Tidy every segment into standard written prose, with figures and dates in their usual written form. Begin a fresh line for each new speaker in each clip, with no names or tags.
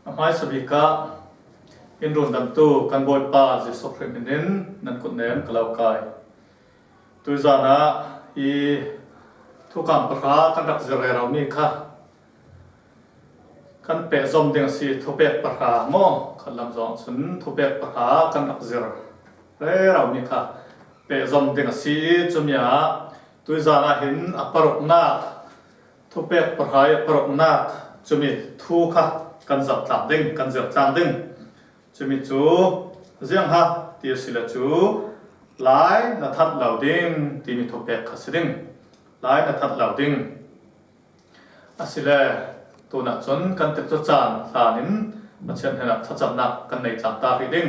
Amai sabika in run dam tu kan boy pa je sokre minin nan kun nem kalau kai tu zana I thu kam pra kan rak zere raw mi kha kan pe zom ding si thu pek pra mo kan lam zong chun thu pek pra kan rak zer re raw mi kha pe zom ding si chumya tu zana hin aparok na thu pek pra aparok na chumi thu kha kan zap tlam ding kan zer tlam ding chumi chu riang ha ti sila chu lai na that lau ding ti mi thu pek khasiding lai na that lau ding asile tu na chon kan tek cho chan thanin ma chen hena thacham na kan nei cham ta ri ding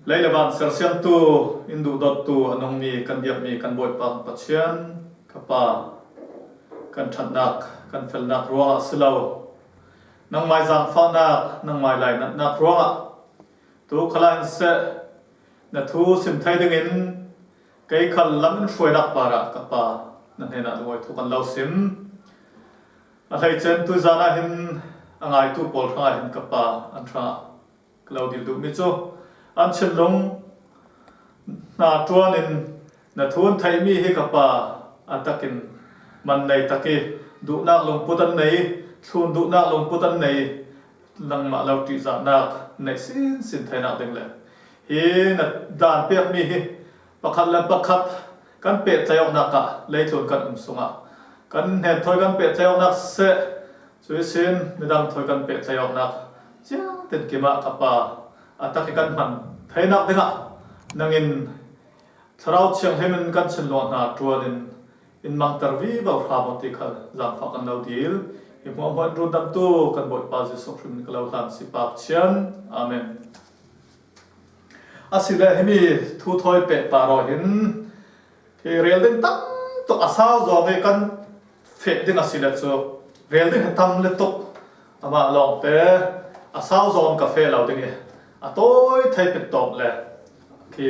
leilawan sersiam tu indu dot tu anong mi kan biak mi kan boi pa pachian kapa kan thatnak kan felnak ruwa silo nang mai zang fa nak nang mai lai na ruwa tu khalan se na thu sim thai ding in kai khal lam shoi dak para kapa nan hena loi thu kan lo sim a thai chen tu zana hin angai tu pol tha hin kapa an tha klau dil du mi chu an chen long na tuan in na thun thai mi hi kapa atakin man nei taki du nak long putan nei thun du nak long putan nei lang ma lau ti za nak nei sin thai nak ding le hi na dan pek mi hi pakhat la pakhat kan pe tlayok naka lei thun kan sunga kan hen thoi kan pe tlayok nak se chui sin midang thoi kan pe tlayok nak chiang ten kima kapa ataki kan man thai nak dinga nangin tharau chiang hemen kan chen lo na tuanin in mang tarvi ba pha mo ti khal zam fa kan lo dil I mo mo ru dam tu kan boi pa je sok rim kalau han si pak chian amen asile hemi thu thoi pe pa ro hin ki real ding tam to asao zo nge kan fe ding asile chu real ding tam le to ama long te asao zo ka fe lo ding e atoi thai pe top le ki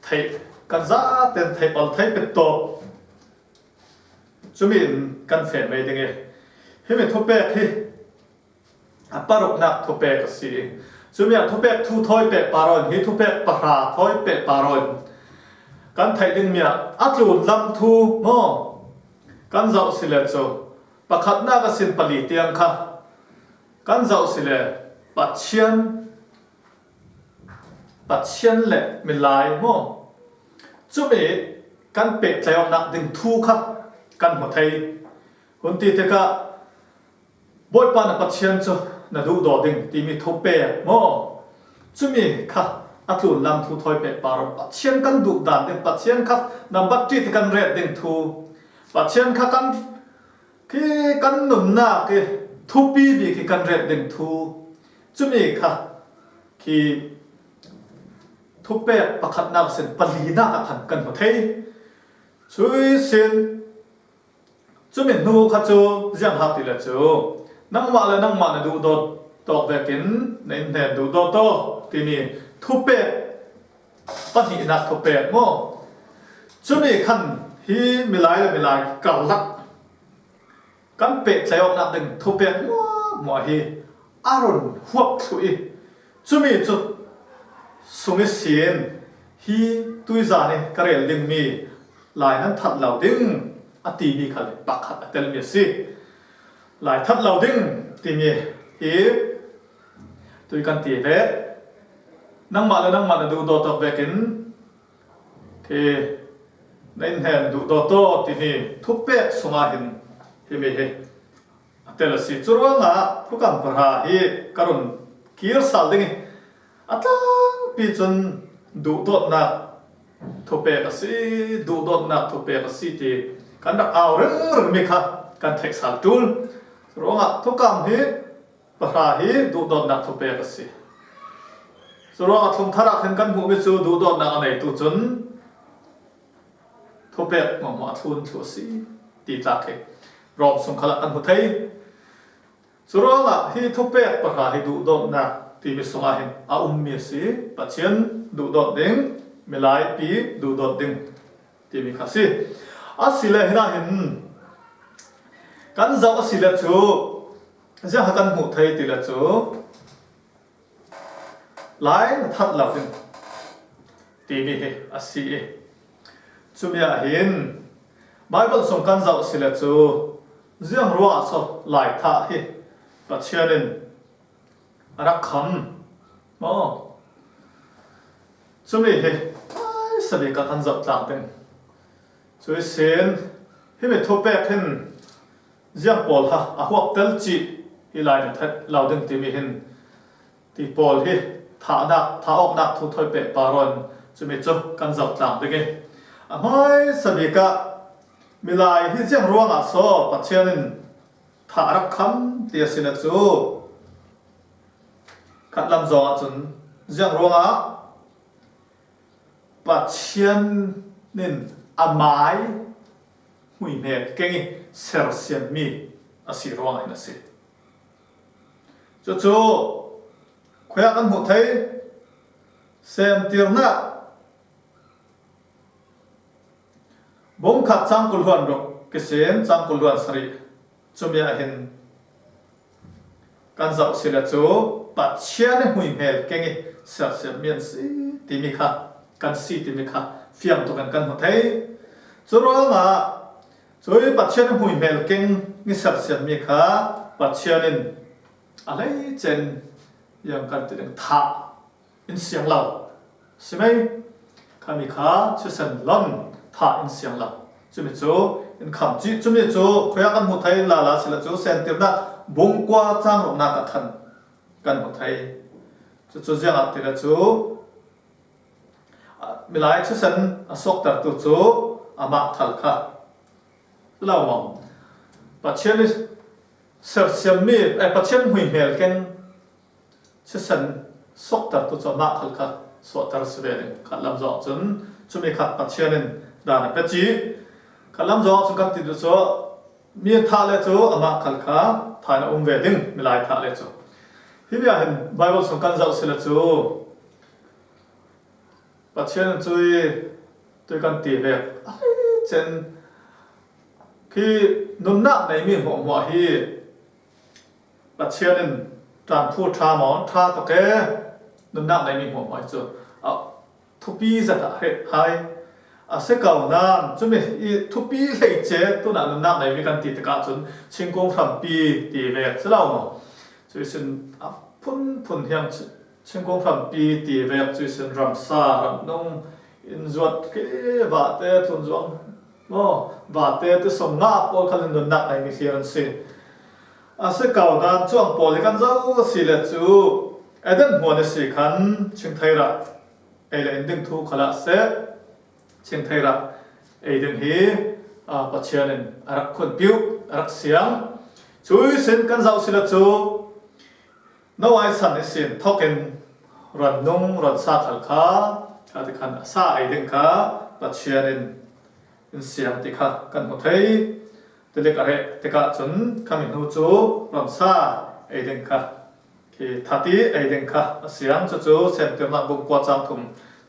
thai kan za ten thai pal thai pe top chumin kan fe mai ding e hemi thu pe hi aparok nak thu pe ka si chumia thu pe thu thoi pe paron hi thu pe para thoi pe paron kan thai ding mia atlun lam thu mo kan zau sile chu pakhat na ka sin pali tiang kha kan zau sile pachian le milai mo chumi kan pe tlayong nak ding thu kha kan mo thai hun ti te ka boy pa na pachian chu na du do ding ti mi thu pe mo chumi kha atlun lam thu thoi pe paron pachian kan du dan ding pachian kha number 3 ti kan red ding thu pachian kha kan ki kan num na ki thu pi bi ki kan red ding thu chumi kha ki thu pe pakhat na sen pali na ka khan kan mo thei chui sen chumi nu kha chu jiang ha ti la chu nang ma na du do tok vekin nei ne du do to ti ni thu pe pani na thu pe mo chumi khan hi milai kal lak kan pe tlayok na ding thu pe mo hi aron huak thui chumi chu sungi sien hi tui za ne karel ding mi lai nan that lau ding ati mi khal pakhat atel mi si lai that lau ding ti mi hi tui kan ti ve nang ma na du do tok vekin ke nen hen du do to ti ni thu pe sunga hin hi mi he atel si churanga phukam pra hi karun kir sal ding atlang pi chun du dot na thu pe ka si du dot na thu pe ka si ti kan dak aw reng mi kha kan thek sal tul ronga thu kam hi pra hi du dot na thu pe ka si ronga thum thara khan kan mu mi chu du dot na nei tu chun thu pe ma thun thu si ti ta ke rom sum khala kan hu thei ronga hi thu pe pra hi du dot na ti mi songa hin a mi si pachian du dot ding milai pi du dot ding ti mi kha si asile hina hin kan zau asile chu giờ kan hmu thei ti la chu lai na that lo din ti mi he asi chumia hin Bible song kan zau sila chu ziang ruwa so lai tha hi pathianin arak kham mo chumi he sabi ka kan zau tlang ten chui sen hi me thope phen ziang pol ha a huak tel chi hi lai na that lau ding ti mi hin ti pol hi tha ok nak thu thoi pe paron chumi chu kan zau tlang de ge a mai sabi ka milai hi ziang ruang a so pathianin tha rak kham tia sina chu khat lam zo chun ziang ruang a pathianin amai hui me kengi ser sian mi asi ruang ina si chu khoya kan hmu thei sem tirna bông khát trang cùl huan rok cái sen trang cùl huan sari chumia hin kan zau sila chu pathian hui mel kengi ser sian mian si ti mi kha kan si ti mi kha fiam to kan hmu thei churo ma chui pathian hui mel keng ni ser sian mi kha pathianin alai chen yang kan ti ding tha in siang lau simai kami kha chu san lon tha in siang lau chumi chu in kham chi chumi chu khoya kan hmu thei la sila chu sen tirna bung kwa chang ro na ka khan kan hmu thei chu jiang at tila chu milai chu san asok tar tu chu ama thal kha lau mong pathian ser siam mi pathian hui mel ken chu san sok tar tu chu ma khal kha so tar sbe khat lam zo chun chumi khat pathianin dana pe chi kalam zo chu kan ti du cho mi tha le chu ama khal kha thana ve ding milai tha le chu hi bia hin bible song kan zau sila chu pathian chui tôi kan ti ve chen khi nun na nei mi mo hi pathianin tran phu tha mo tha to ke nun na nei mi mo chu thu pi za ta hai a se kau nan chumi I thu pi lei che tu na nun na nei mi kan ti ta ka chun chingkong tham pi ti ve chlau mo chui sin a phun hiang chingkong tham pi ti ve chui sin ram sa ram nong in zuat ke va te thun zuang mo va te te som na pol khalin nun na nei mi hian se a se kau nan chuang pol kan zau si le chu eden huan si khan ching thai ra ei le ending thu khala se ching thai ra ei ding hi pathianin arak khun piu arak siang chui sen kan zau sila chu no ai san sin thoken ran nung ran sa thal kha ti khan sa ei ding kha pathianin in siang ti kha kan hmu thei telek are teka chun kamin hu chu ran sa ei ding kha ki thati ei ding kha siang chu sen terna buk kwa chang thum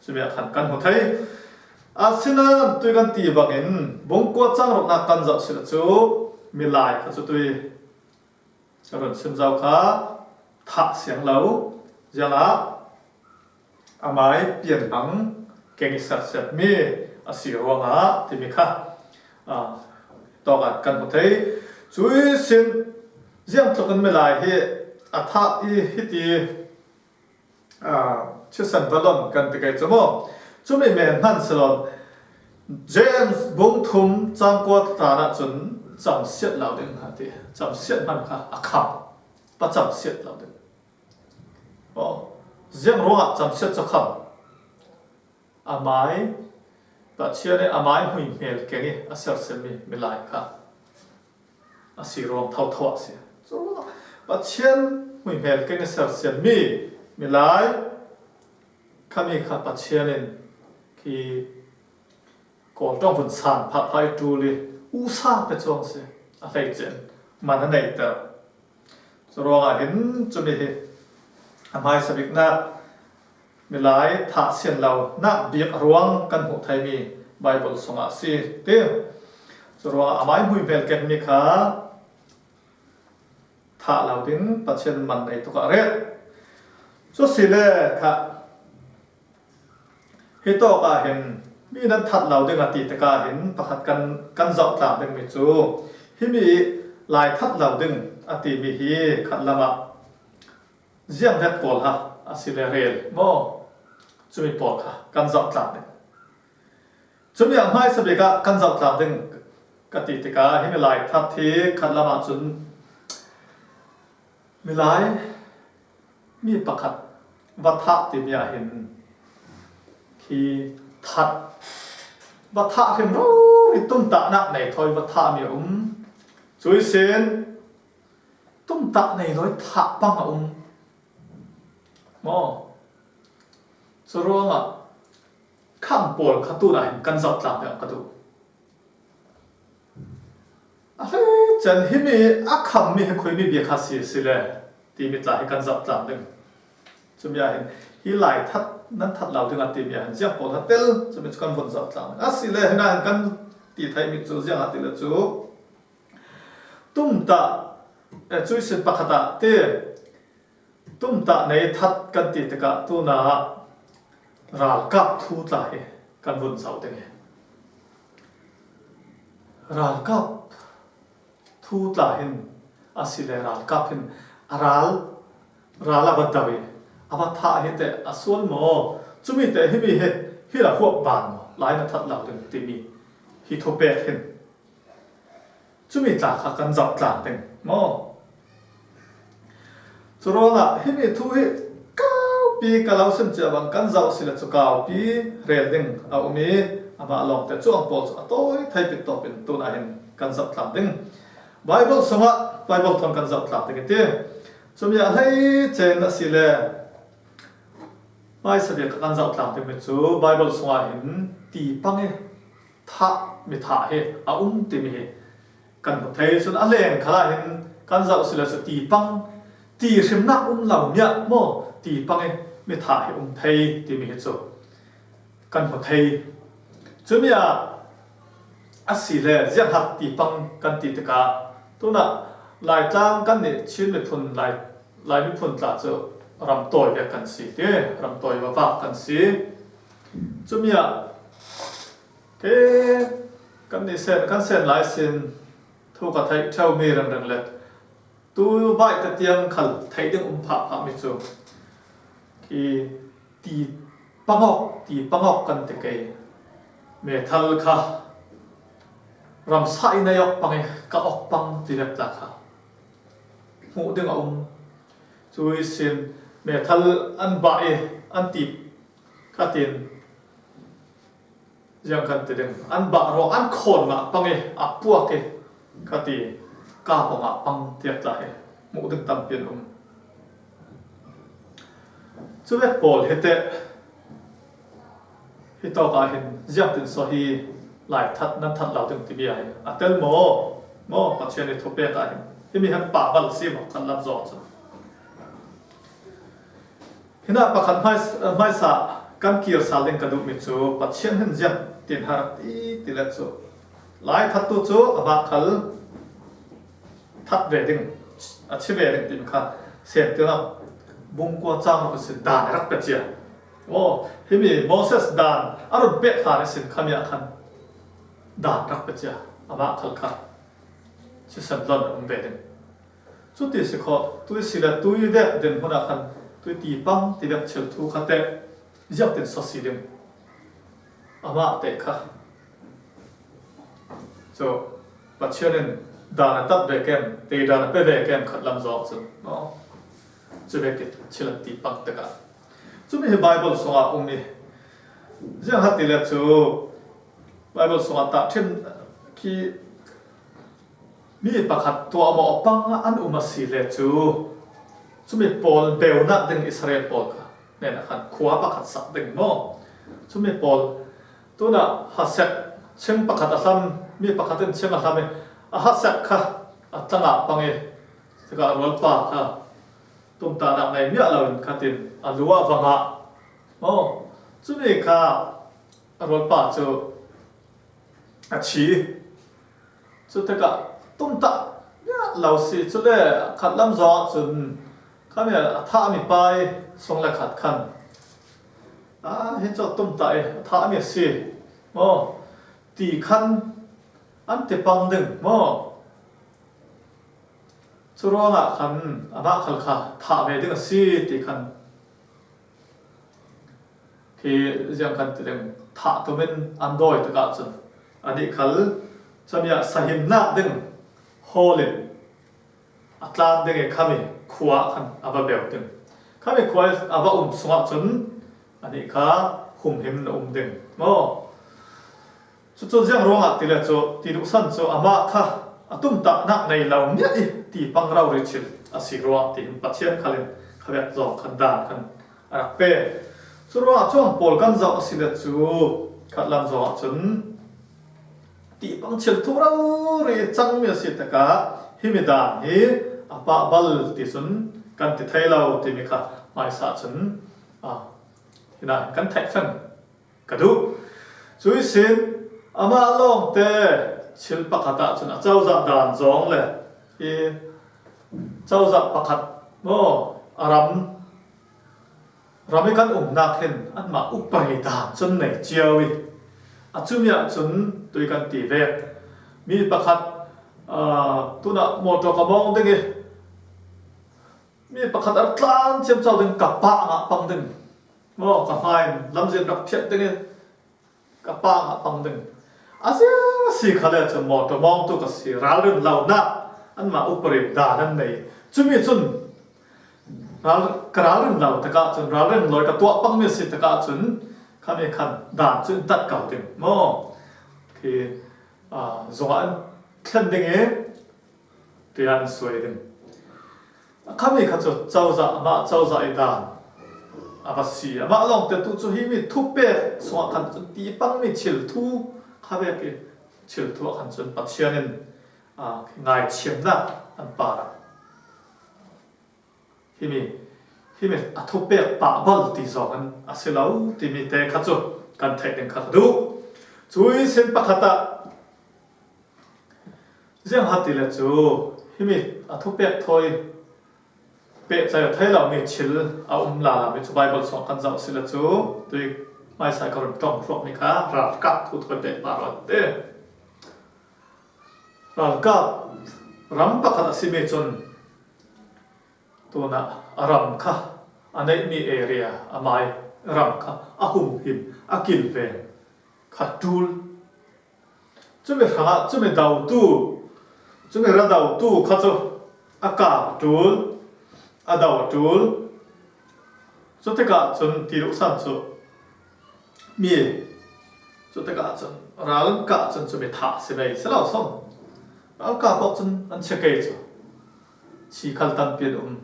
chumia khan kan hmu thei asina tui kan ti bangin bong kwa chang ro na kan zau sila chu milai kha chu tui charon sim zau kha tha siang lo jala amai pian ang kengi sat sat mi asirwanga timi kha to kan hmu thei chui sin jiang thokan milai hi atha I hiti chisan balon kan te kai chamo chumi men han salon James bong thum chang kwa ta na chun cham siat lau ding ha ti cham siat man kha akham pa cham siat lau ding jiang ronga cham siat cho kham amai pa chiane amai hui mel kengi asar semi milai kha asirong thau thau se pathian hui mel kengi asar semi milai kami kha pathianin ki ko tong phun san pha phai tu li u sa pe chong se a lai chen man nei ta chorong a hin chumi hi amai sabik na milai tha sian lau na biak ruang kan hu thai mi bible songa si te chorong amai hui mel ken mi kha thả lao đến bắt chân mình này tôi có rét số xí lệ cả hi to ka hin mi nan that lo ding ati te ka hin pakhat kan zau ta ding mi chu hi mi lai that lo ding ati mi hi khat lama ziang vet pol ha asile rel mo chu mi pol kha kan zau ta ding chu mi mai sa be ka kan zau ta ding ka ti te ka hi mi lai that thi khat lama chun mi lai mi pakhat va tha ti mi a hin khi thật và thạ thêm rồi tung tạ nặng này thôi và thạ mi chui sen tung tạ này nói thạ băng mò cho rồi mà khăm bồn khát tu này căn dọc làm được khát tu chân hi mi ác khăm mi khơi mi bị khát xì lệ thì mi lại căn dọc làm được chúng ta hi lại thắt nan thắt lao dengan tim ya jiang pol hotel chumi chukan von zat lang asile hna kan ti thai mi chu jiang atil chu tumta chui se pakhata te tumta nei that kan ti te ka tu na ral kap thu ta he kan von zau te ral kap thu ta hin asile ral kap hin ral rala badawi ava tha he te asul mo chumi te hi mi he hi la huap ban mo lai na that lau ding ti mi hi tho pe hen chumi tla kha kan zap tla teng mo churo la hi mi thu hi cao pi ka lau sem cha bang kan zau sila chu cao pi rel ding a umi ama long te chu ang pol chu atoi thai pi to pin tu na hen kan zap tla ding bible songa bible thon kan zap tla ding te chumi a lai chen na sile mai sa be kan zau tlang te me chu bible songa hin ti pange tha mi tha he a ti mi he kan ho thei sun a leng khala hin kan zau sila sa ti pang ti rim na lau nya mo ti pange mi tha he thei ti mi he chu kan ho thei chu mi a si le ziang hat ti pang kan ti te ka tu na lai tlang kan ni chin mi phun lai mi phun tla chu ram toy ve kan si te ram toy wa kan si chumia ke kan ni sen lai sin thu ka thai thau mi rang let tu bai ta tiang khal thai ding pha mi chu ki ti pangok kan te ke me thal kha ram sai na yok pange ka ok pang ti lep la kha mu ding chui sin me thal an ba an tip ka tin yang kan te ding an ba ro an khon ma pange a puak ke ka ti ka po ma pang tiat la he mu ding tam pian chu ve pol hete hi to ka hin jiak tin so hi lai that nan that lau ding ti bi ai atel mo pa chen ni thope ka hin hi mi han pa bal si mo kan lam zo chu hina pakhat mai sa kan kir saling ka du mi chu pathian hen jam tin har ti la chu lai that tu chu aba khal that ve ding a chi ve ding tin kha sen tu na bung kwa chang ko sin dan rak pe chia hi mi moses dan arun pe kha ne sin khamya khan dan rak pe chia aba khal kha chi san lon ve ding chu ti se kho tu si la tu yu de den hona khan tu ti pang ti dak chel thu khate jak ten so si dem ama te kha so pathianen dana tat ve kem te dana pe ve kem khat lam zo chu no chu ve ke chel ti pang te ka chu mi bible so a mi jang hat ti le chu bible so ta them ki mi pakhat to mo pang an si le chu chumi pol beuna ding Israel pol ka ne na khan khuwa pakhat sak ding mo chumi pol tuna haset cheng pakhat asam mi pakhatin cheng asam a hasak kha atanga pange sega rol pa kha tum ta na ngai mi alawin khatin alua wanga mo chumi kha rol pa chu a chi chu ta ka tum ta lâu xí chút lệ khát lắm gió chun khám nhà thả mi bay xong là khát khăn hết cho tôm tại thả mi xí mò tì khăn ăn tì bằng đừng mò chú rong khăn mà khăn khá thả về đừng xí tì khăn khi riêng khăn tì đừng thả tụi mình ăn đôi tất cả chun anh đi khăn cho mình sahim na đừng hồ lên Atlan dengan kami kuat kan apa betul. Kami kuat apa sungat chun ani ka him deng. Mo. Chu jiang ronga tila chu ti du san chu ama kha atum ta nak nei lau nya i ti pang rau ri chil asiro ti pathian khalen khabe zo khan dan kan arak pe. Chu ro chong pol kan zo asila chu khatlam zo chun ti pang chil thu rau ri chang mi si ta ka himidan hi apa bal ti sun kan ti thai lau ti mi kha mai sa chun hina kan thai fan kadu chui sin ama long te chil pakata chun a chau za dan zong le i chau za pakhat mo aram rami kan nak hen an ma upai da chun nei chiawi a chumya chun tui kan ti ve mi pakhat tuna motor kamong denge mi pakhat ar tlan chem chau deng kapa nga pang deng mo ka hai lam zen rak phet denge kapa nga pang deng asia si khale chum motor mong tu ka si ral ren lau na an ma upare da nan nei chumi chun ral kral ren lau ta ka chun ral ren loi ka tua pang mi si ta ka chun khame khan da chun tat ka deng mo ki zongan thân đinh ấy thì ăn suy đinh kami khát cho cháu dạ đàn bác sĩ mà lòng từ tu cho hi mi thu bè xoa khăn cho tí băng mi chịu thu khabe cái chịu thu khăn cho bác sĩ nên ngài chiếm na ăn bà hi mi thu bè bà bal tí gió ăn sẽ lâu tí mi té khát cho cần thấy đinh khát đủ chui xem bác khát riêng hạt thì là chú himi thu bẹt thôi bẹt sai thấy là mình chil là mình chụp bài bật song căn dạo xí là chú tôi mai sai còn trong phòng mình khá rạp cắt thu thôi bẹt bà rồi thế rạp cắt ram bạc hạt xí mê chun tu na ram kha anh ấy mi area amai ram kha hum him akil về khát tool chúng mình đầu tu chúng mình ra đầu tu khát cho cả tool đầu tool cho tất cả chúng tiêu sản xuất mía cho tất cả chúng ra lần cả chúng mình thả sẽ về sẽ lao xong ra cả bọc chúng anh check cái cho chỉ khăn tan biến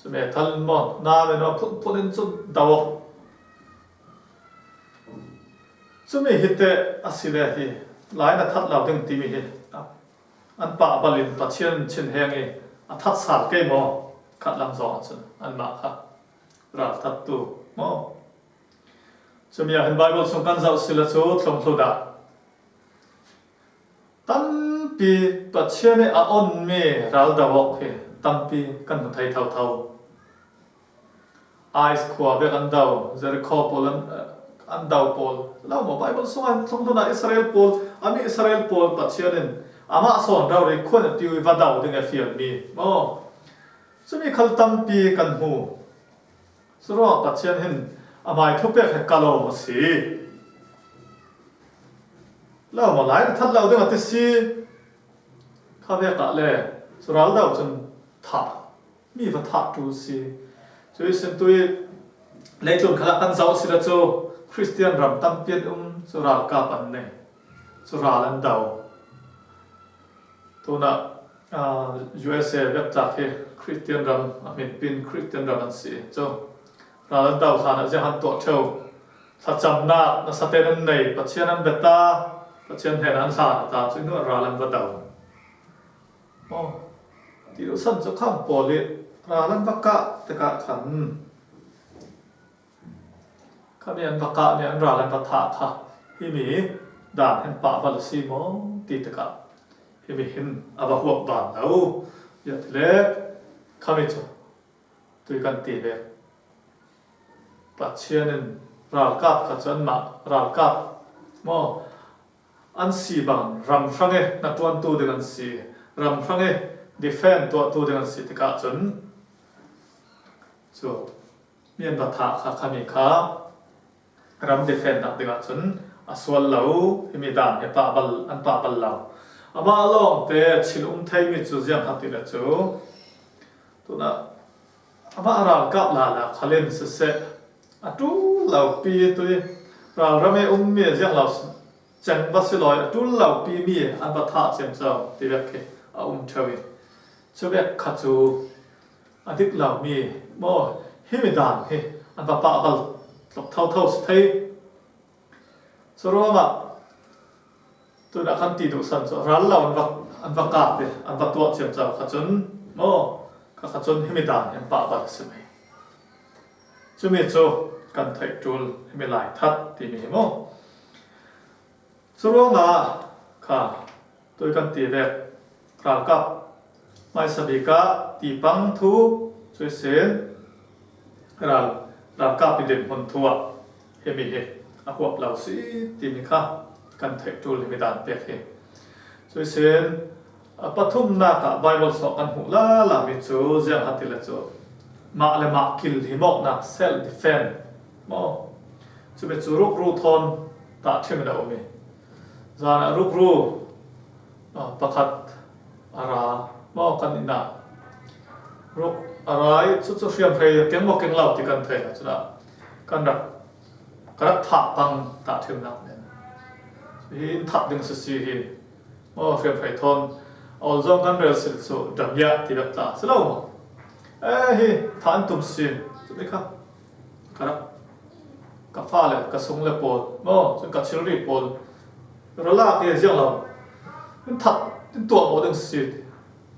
chúng mình thằng mòn na mình nó phun lên chúng đầu chúng mình hít thế asile thì lại là thắt lao từng tim mình anh bà balin ta chen heng e thắt sal ke mo khat lam zo chun an ma kha ra thắt tu mo chumi a bible song kan zau sila chu thlom thloda tam pi pa chen e a on me ral da wok he tam pi kan thai thau thau eyes khwa ve kan dau Jericho pol an dau pol lau mo bible song an thong thona Israel pol ami Israel pol pa chen ama son rau ri khon ti va dau ding a fial mi mo chumi khal tam pi kan hu suro pa chen hin amai thupe kha kalo mo si lao ma lai that lao ding a ti si kha ve ka le sural dau chun tha mi va tha tu si chui sen tui le chun khala kan zau si la chu Christian ram tam pian sural ka pan ne sural an dau tuna USA web tak he Christian ram amin pin Christian ram an si cho ra lan dau thana je han to theu sa cham na sa te nan nei pachian an beta pachian he nan sa ta chu no ra lan va dau mo ti ro san cho kham poli ra lan va ka te ka khan khamian va ka ne an ra lan va tha kha hi mi dan hen pa bal si mo ti te ka hi mi hin ava huak ban lo ya le khami chu tui kan ti ve pathianin ral kap kha chan ma ral kap mo an si bang ram frange na tuan tu de kan si ram frange defend tu de kan si te ka chun chu mian ba tha kha khami kha ram defend na de ka chun aswal lo hi mi dan he pa bal an pa bal lo ama long te chilum thai mi chu jiang hati la chu tuna ama ral kap la khalen se se atu lau pi tui ral rame mi jiang lau chẳng bác sĩ nói là trốn lâu pi mi anh bắt thả xem sao thì việc cái chơi cho việc khát chú anh thích lâu mi mò hi mi đàn hi anh bắt bạ bal lọc thâu sẽ thấy sau đó mà tôi đã khăn tì đủ sẵn cho rắn lâu anh bắt cạp đi anh bắt tuột xem sao khát chốn mò khát chốn hi mi đàn anh bạ bal sẽ mày cho mi cho cần thấy trốn hi mi lại thắt thì mi mò suruh nga kha tôi kan ti vek ral kap mai sabika ti pang thu chui sen ral kap idem hon thua he mi he a huap lau si ti mi kha kan thek tul mi dan pek he chui sen pathum na ka bible so kan hu la mi chu jang hatil chu ma le ma kil hi mok na self defense mo chu be chu ruk ru thon ta them da mi zana ruk ru pakhat ara mo kan ina ruk arai chu fiam phei keng mo keng lau ti kan thei chu da kan rak karak tha pang ta them nak nen hi thap ding si hi mo fiam phei thon all zong kan rel sil chu dam ya ti dak ta selo mo hi than tum sin chu ni kha karak ka fa le ka sung le pol mo chu ka chil ri pol rồi là cái riêng là thật tuổi một đừng xịt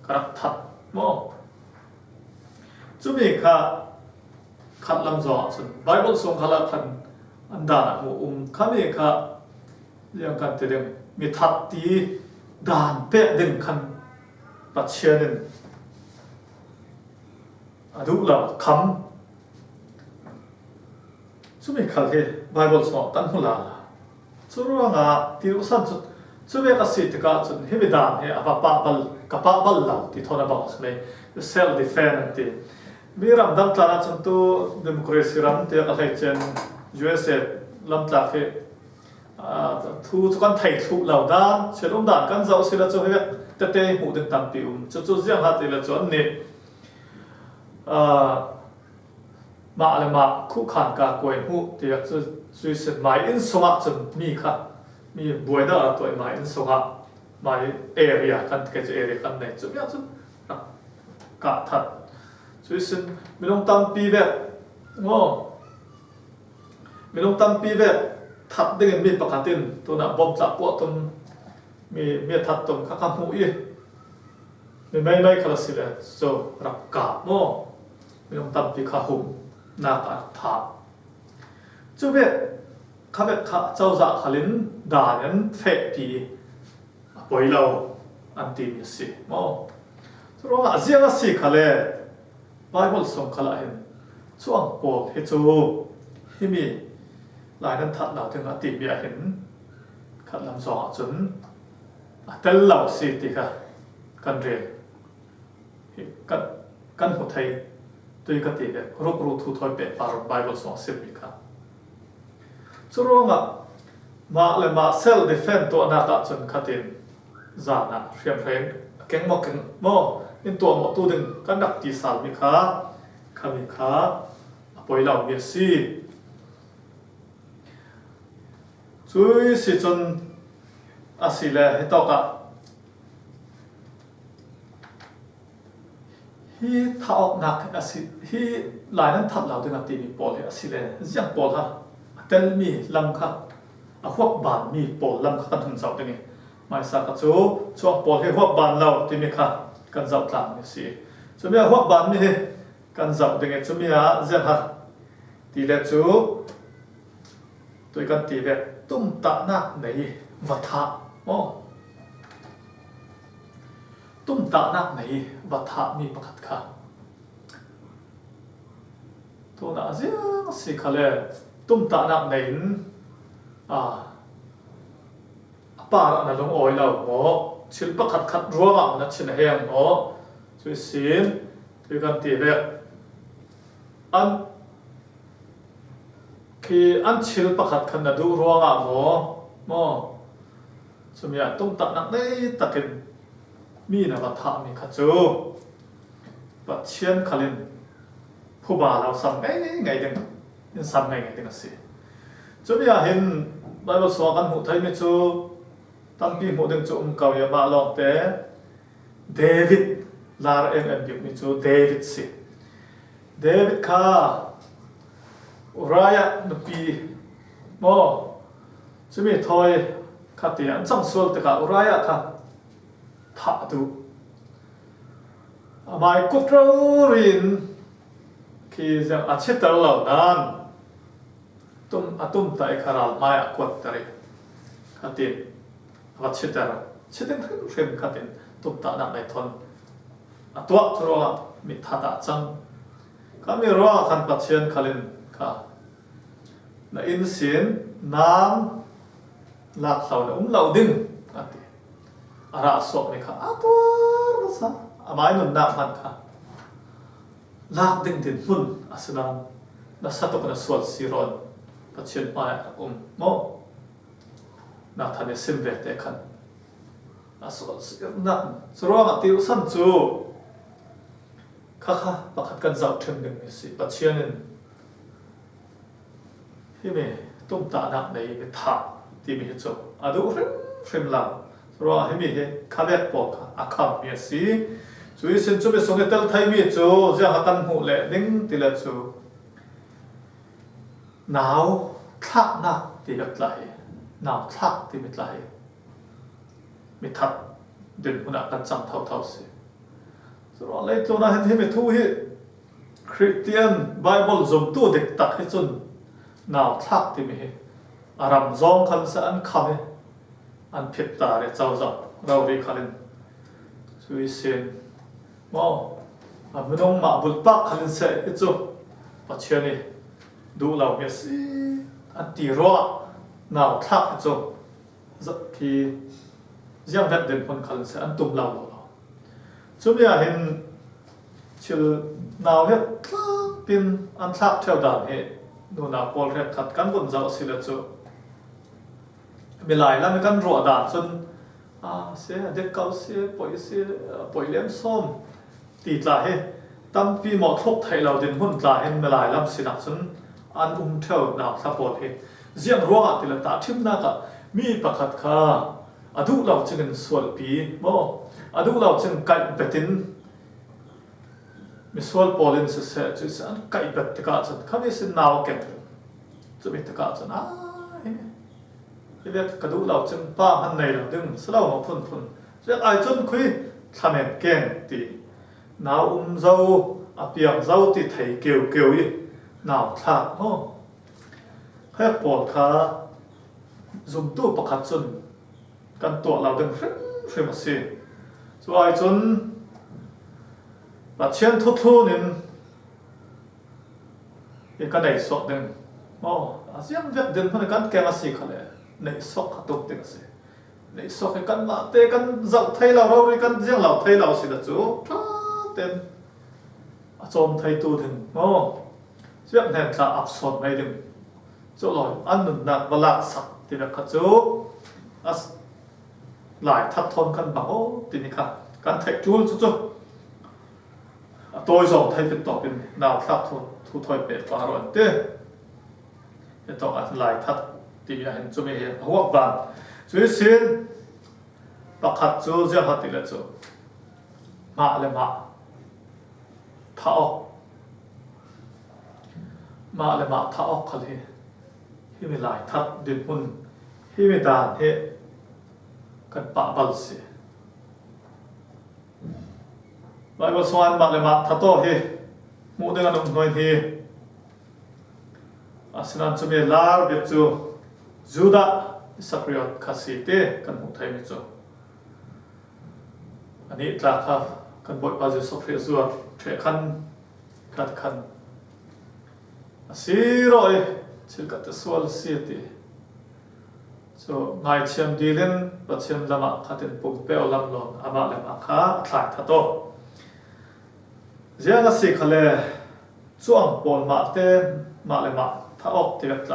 cả thật mò chúng mình khát làm rõ chứ Bible song khá là khăn anh đàn mù khá mình riêng khăn thì đừng mình thật tí đàn bẹ đừng khăn bắt chia nên đúng là khám chúng mình khá thì Bible song tận hồn là suruh nga tiru san chu be ka sit ka chun he bedan he apa pa bal la ti thona ba sme self defense ti miram dam tla chun tu democracy ram te ka thai chen USA lam tla he thu chu kan thai thu lau da chelum dan kan zau sila chu he te hu den tam pi chu jiang ha te la chu ne ma le ma khu khan ka koi hu ti chu suy sinh mai in songa chun mi kha mi buai da toi mai in songa mai area kan ke area kan nei chu ya chu ka that suy sinh mi long tam pi ve ngo mi long tam pi ve that ding mi pakatin to na bom tla po tum mi that tum kha kham hu ye mi mai khala sile so rak ka mo mi long tam pi kha hum na ka tha chú biết các bạn cháu dạ khá lên đà nhân phép thì bồi lâu anh tìm như gì mô chú đó là riêng là gì khá lệ Bible sống khá là hình chú anh bộ thì chú hi mi lại nên thật nào thì anh tìm như hình khá làm rõ chân tên lâu gì thì khá cần riêng cần một thầy tôi có thể rốt thu thôi bệ vào Bible sống xếp bị khá suruh nga ma le ma self defense to na ka chun khatin zana riam reng keng mo in to mo tu ding kan dak ti sal mi kha khami kha poi lau mi si chui si chun asile he to ka hi thao nak asi hi lai nan that lau ding ati mi pol he asile jiang pol ha tel mi lam kha a huap ban mi pol lam kha kan thun zau dingi mai sa ka chu pol he huap ban lau ti mi kha kan zau tlang mi si chu mi a huap ban mi he kan zau dingi chu mi a zeng ha ti le chu tôi kan ti ve tum ta na nei va tha mo tum ta nak nei và tha mi pakhat kha to na zia si khale tum ta nak nei para na long oi lo mo chil pakhat khat ruwa na chin heng mo chui sin tu kan ti le an khi an chil pakhat khan na du ruwa mo chumia tum ta nak nei takin mi na va tha mi kha chu pathian khalin phuba lao sam ngai ding in sam ngai ding ase chumia hin Bible so kan hu thai mi chu tampi mo ding chu kau ya ma lok te David lar en bi mi chu David si David kha Uriah nupi mo chumi thoi khati an chang sual te ka Uriah kha tha tu mai kutro rin khi jang a chetar lo dan tum tai kharal mai a kwat tari khati a chetar cheten khem khatin tum ta na mai thon a tua chro mi thata chang kami ro khan pathian khalin kha na in sin nam lak lau na lau ding ati ara sok ni kha atur sa amai nun na man kha lak ding din hun aslan na satok na swal siron pathian pa mo na thane simve te khan asol na sro ati usan chu kha pakhat kan zau them ding si pathianin hi me tum ta nak nei be tha ti mi chu adu frem la ro hi mi he khavek po kha akham mi si chui sen chu be song tel thai mi chu ja hatan hu le ding ti la chu nào thắc nát thì gặp lại nào thắc thì biết lại biết thật đừng có đặt trong thâu thâu gì rồi lấy cho nó hết biết thu hi Christian Bible dùng tu địch tắc hết chun nào thắc thì biết aram zong khăn sẽ ăn khăm ăn phết ta để trao dọn rau đi khăn chui sen mau mình ông mà bút bạc khăn sẽ hết chun bắt chuyện này đủ lâu biết gì anh tì rõ nào thắc cho rất thì riêng vật đến phần khẩn sẽ anh tung lâu rồi chúng bây giờ hiện chiều nào hết pin anh thắc theo đàn hệ đồ nào bỏ hết khát cán quần dạo xí là chỗ mình lại là mình cán rõ đàn chân sẽ để câu sẽ bồi lem xôm tịt lại hết tâm pi mỏ thốc thay lâu đến hôn lại hết mình lại làm xí nặng chân an theo nào support he riêng ruộng thì là ta thím na cả mi pakhat kha adu lau chừng sual pi mo adu lau chừng kai betin mi sual polin se chu san kai bet ka chan khami sin naw kem chu mi ka chan he vet ka du lau chừng pa han nei lo ding slo ma phun je ai chun khui thamen ken ti naw zo apiak zo ti thei keu yi nào thạc ho hết bỏ khá dùng tu bạc hạt chân căn tọa lao đừng phê mà xì rồi ai chân và chen thốt thô nên cái này sọt đừng riêng việc đừng phải căn kèm mà xì khá lẽ này sọt hạt tục đừng xì này sọt cái căn mà tê căn dậu thay lao đâu căn riêng lao thay lao xì là chú tên chôm thay tu đừng việc này là áp suất mấy đừng chỗ rồi ăn được nặng và lạc sạch thì là khát chú lại thắt thon căn bảo thì này cả căn thạch chú chú tôi rồi thayเป็นต่อเป็นnào thắt thon thu thôiเป็ดปลาร้อนเต้จะต้องlại thắt thì mình ห็นchúมีหัวบานchú xinปากขัดchúจะหัดที่ละchúมาเลยมาท่าออกมาเลยมาท่าออกเขาเลยที่มีหลายทัดดินปุ่นที่มีด่านเฮกันปะบัลสิไว้บนสวรรค์มาเลยมาท่าโตเฮมูเดินกันหน่อยทีอาศัยนั้นจะมีลาร์เบจูจูดาอิสราเอลคาสิเตกันหุไทยมิจู อันนี้ตราครับกันบทบาจิสกเรซัวเทคันกัดคันสีรอยชิลกัดสวลสีตีso ไงเชียมดีเล่นปัจเชียมลำขัดปุ่มเปลลำลอนอามาเลมอาคาถ่ายทัดโตเจ้าก็สิขเลยช่วงปนมาเต้มาเลมาถ้าออกที่แบบไหน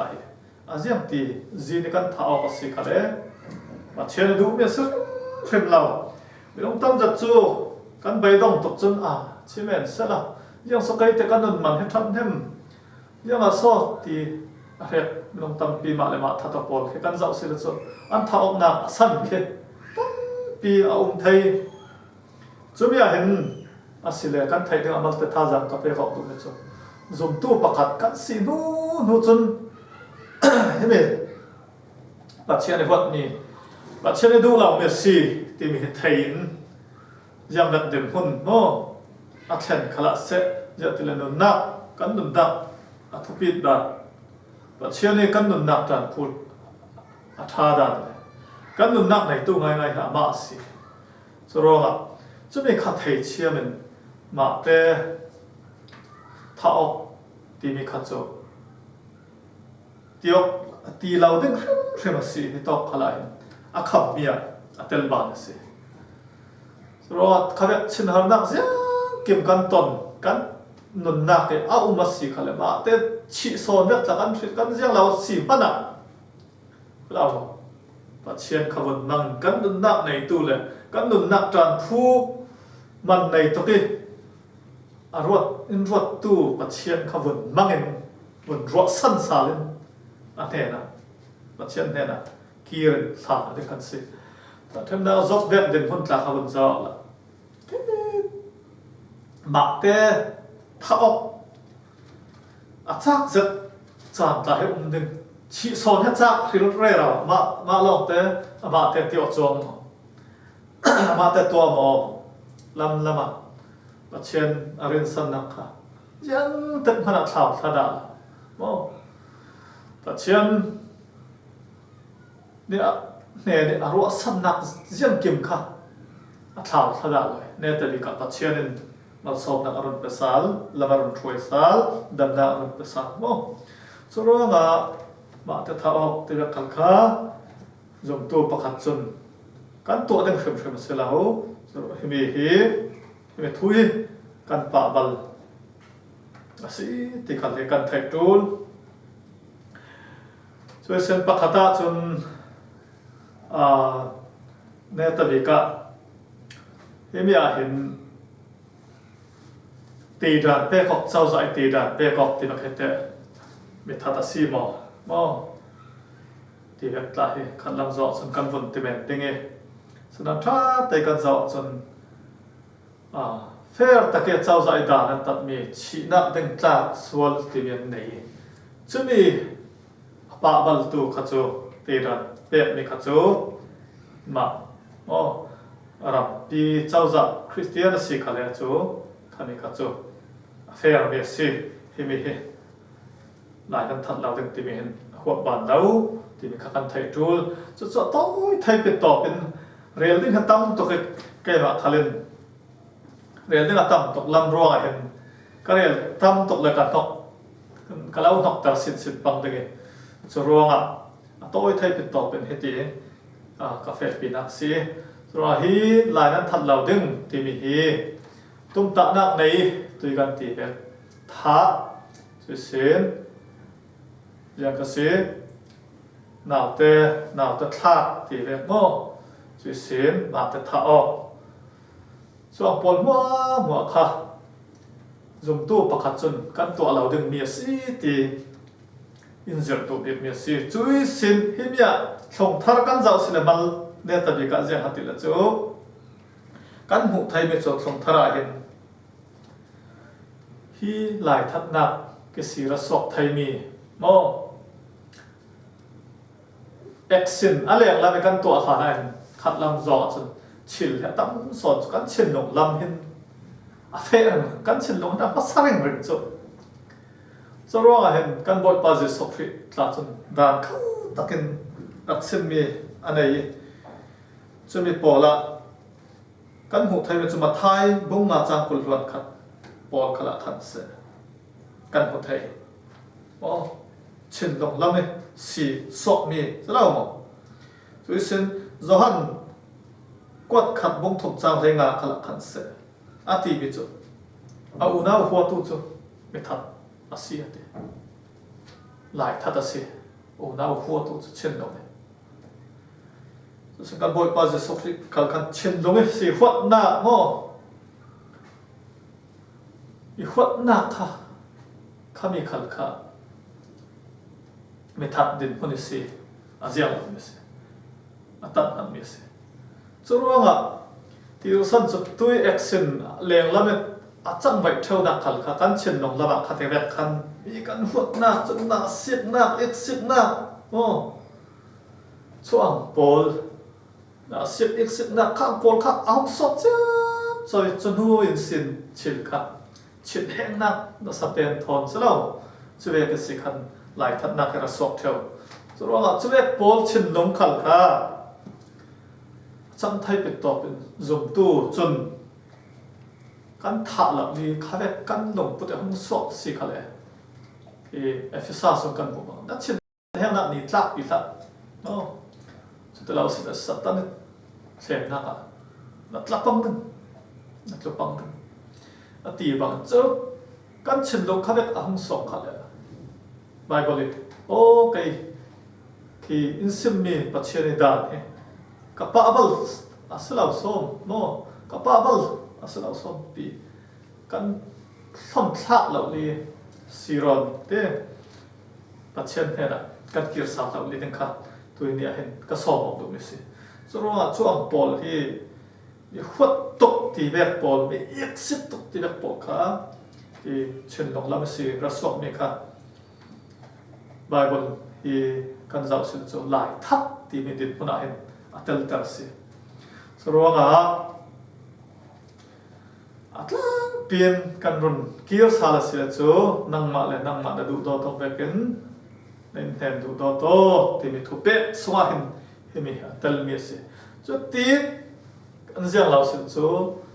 อาเจียมตีจีนกันถ้าออกก็สิขเลยมาเชียร์ดูมีสุดเพิ่มเราไม่ต้องตั้งจัดจูกันไปต้องตกจนชิเมนเสร็จแล้วยังสกัยแต่กันนั่นมันให้ทำเห็มยังอาสอตีอะไรไม่ต้องตั้งปีมาเลยมาถ้าตะปนแค่กันเจ้าสิละจูอันถ้าออกหนักสั่นแค่ตั้งปีเอาไทยจูไม่เห็นอาศิเลกันไทยถึงอามัลเตท่าจังกับเรื่องดูนี่จูzoomตู้ประคัดกันสินู้จนเห็นไหมปัจเจียนในวัดนี้ปัจเจียนในดูเราเมสซี่ที่มีไทยยังดัดเด่นหุ่นโน่อัดเห็นขลังเสะจะติเลนุนนักกันนุนนักอัฐปิดดันปัจเจียนในกันนุนนักดันพูดอัฐาดันกันนุนนักในตู้ง่ายๆหามาสิสรองจะมีขัดไทยเชียมันมาเตะถ้าออกที่มีขัดโจที่ออกที่เราดึงเรื่องสิที่ตอกขลายอาขับเมียอัตเลบานสิรอดขบชินหานักเสียเก็บกันต้นกันนุนนักเออุมาสิขลายมาแต่ชิโซนเด็กจากกันชิกันเสียงเราสิปนักเราปัจเจียนขบวนนั่งกันนุนนักในตู้เลยกันนุนนักจานผู้มันในตัวที่รถตู้ปัจเจียนขบวนมั่งเองบนรถสั้นสาลินอันเทนะปัจเจียนเทนะกีร์สาลิกันสิแต่ทำได้จบเว็บเดินพ้นจากขบวนเจ้าละมาเตะถ้าออกจากจะจานตาให้ดึงชีโซนให้จากที่รถเร่เรามาลองเตะมาเตะที่อดจงมาเตะตัวหมอลำมาปัจเจียนอรินสันนักค่ะยังเต็มขนาดข่าวทดาโมปัจเจียนเนี่ยอารมณ์สันนักยังกิมค่ะข่าวทดาเลยเนี่ยแต่ดีกับปัจเจียนมาสอบนักอารมณ์เปสาลละมารุนช่วยสาลดำนักอารมณ์เปสาลโมสุดท้ายมาแต่ถ้าออกที่รักกันค่ะจงตัวประคัดจนกันตัวเด้งเชื่อมเสร็จแล้วเฮมีไม่ทุยกันป่าบลสิที่ขัดเลยกันไทยจูนช่วยเส้นปักขัดจนเนตบิกะมีเห็นตีดันเป้กอกเจ้าใจตีดันเป้กอกที่นักเหตุมีทัดสีหมอที่แบบไหนขัดลำจอจนกันวนที่เป็นยังไงสนับท่าแต่กันจอจนเฟร์ตะเกียเจ้าใจดานันตัดมีชีนักดึงจากสวลที่เป็นไหนจะมีป่าบลตูขจูตีดันเป๊ะมีขจูมารับปีเจ้าจากคริสเตียนสิขเลยจูขามีขจูเฟร์เมสิที่มีหลายกันทัดเราดึงที่มีเห็นหัวบานเราที่มีขันไทยจูจะต้องไทยเป็นต่อเป็นเรียลดิ้งตั้งตัวเกย์มาทะเลนเรียนเรื่องตั้มตกลำรัวเห็นก็เรียนตั้มตกเลยกันตกก็แล้วนกแต่สิบปังตึงเองจะรัวตัวไอ้ไทยเป็นต่อเป็นเหตุกาแฟปีนักซีรัวฮีลายนั้นทัดเราดึงที่มีฮีตุ้มตะนักในตัวกันตีเป็นท้าสุดเสียนยังกษีหนาวเตะท้าตีเป็นโม่สุดเสียนมาเตะท้าออกส่วนปนมัวค่ะจงตู้ประคัดจนกันตัวเราดึงเมียสีตีอินเสียตัวเมียสีจุยสินหิมยาส่งทารกันเจ้าสินมันเนี่ยตะบีกันเสียหัดติละจูกันหุไทยไม่จบส่งทาราเห็นฮีหลายทัดนักกษีรสกไทยมีโมเอ็กซินอะไรอย่างไรกันตัวฐานนั้นขัดลำจอจนชิลเนี่ยตั้งสอนกันชิลลงลำเห็นเฟรกันชิลลงนะภาษาอังกฤษจะรู้ว่าเห็นกันบอยปาจิสฟรีตลาดจนด่านเขาตะกินรักเส้นมีอันไหนจะมีปอละ kan hmu thei chu ma thai bung nga chang kul luan khat pol khala khan se kan hmu thei o chin long lam si sok mi zalo mo chu sin zohan quat khat bung thop chang thei nga khala khan se ati bi chu a una huwa tu chu mi that asi ate lại thật asi o na huwa tu chu chin long so kan boy pa je sok kal kan chin long si huat na mo i huat na kha khami khal kha me that din poni si aziang mi se atan an mi se churuanga ti san chu tui action leng lame achang vai theu na khal kha kan chin long lama kha te vet khan mi kan huat na chung na sik na exit na o chuang pol na sik exit na khang pol kha ang so cha choi chunu in sin chil kha chin heng na na sa pen thon selo chuwe ke si khan lai that na ka sok theu churuanga chuwe pol chin long khal kha chang thai pe to pen zum tu chun kan tha la ni khave kan long put hong sok si khale e efisa so kan bo na chin heng na ni tlak pi tha no chu te lau si ta satan sem na ka na tlak pang kan na tlak pang kan ati bang chu kan chin long khave hong sok khale bible o kai ki insim mi pachene dan he kapabal asalaw som no kapabal asalaw som pi kan thom thak lo li siron te pachen hera kan kir sa lo li den kha tuini a hen ka som do mi si churwa chuang pol hi i huat tok ti vek pol mi exit tok ti vek pol kha ti chen long lam si rasok mi kha bible hi kan zau sin chu lai thap ti mi din puna hen atel tar si churwa atlang pien kan run kir sala si chu nangma da du do to vekin nen ten du do to ti mi thu pe suwa hin hemi atel mi si chu ti kan ziang lau sin chu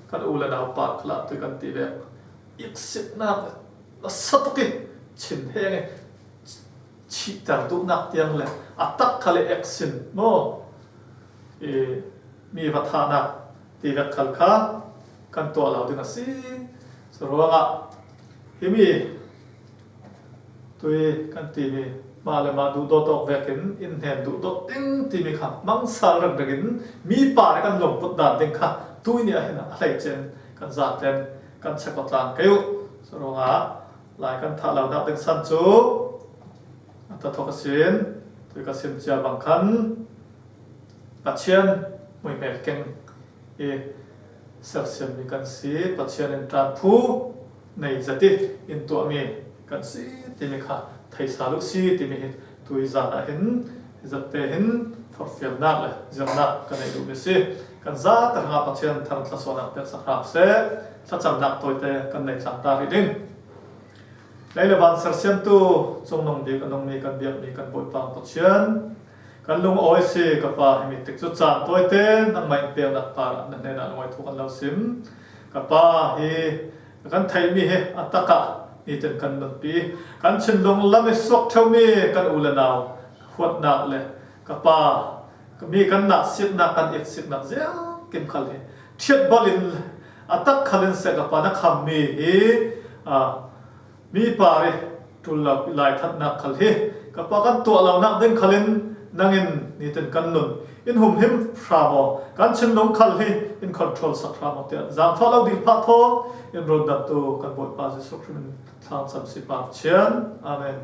kan ula na pa khla tu kan ti ve exit na satoki chin henge chi tar du nak tiang le atak khale action mo e mi vathana ti ve khal kha kan to lau ding si sorwanga himi tui kan ti mi ma le ma du do to vekin in hen du do ting ti mi kha mang sal rak dagin mi pa kan lom put dan ding kha tui ni a hena hlai chen kan za ten kan chakot lang kayu sorwanga lai kan tha lau da ding san chu ta thokasin tui ka sim chia bang khan pachian moi mel keng e Selsiam mi kan si pachian en tran phu nei zati in to mi kan si ti mi kha thai salu si ti mi tui za na hin zatte hin for fiam na le jamna kan ei du mi si kan za ta nga pachian thar tla so na pe sa khap se tla cham nak toi te kan nei cham ta ri ding leile ban selsiam tu chung nong dik anong mi kan biak mi kan boi pang pachian kan lung oi si ka pa mi tek chu chan toi te nang mai pe na pa na ne na noi thu kan lo sim ka pa hi kan thai mi he ataka ni ten kan non pi kan chin lung lam e sok thau mi kan ula naw huat na le ka pa ka mi kan na sit na kan ek sit na zia kim khal he thiat balin atak khalin se ka pa na kham mi hi mi pa re tul la lai that na khal he ka pa kan to law na den khalin nangin ni ten kan nun in hum him framo kan chen long khal hi in control sa framo te zam follow dil pa tho in road that to kan bot pa se sokrim tham sam si pa chen amen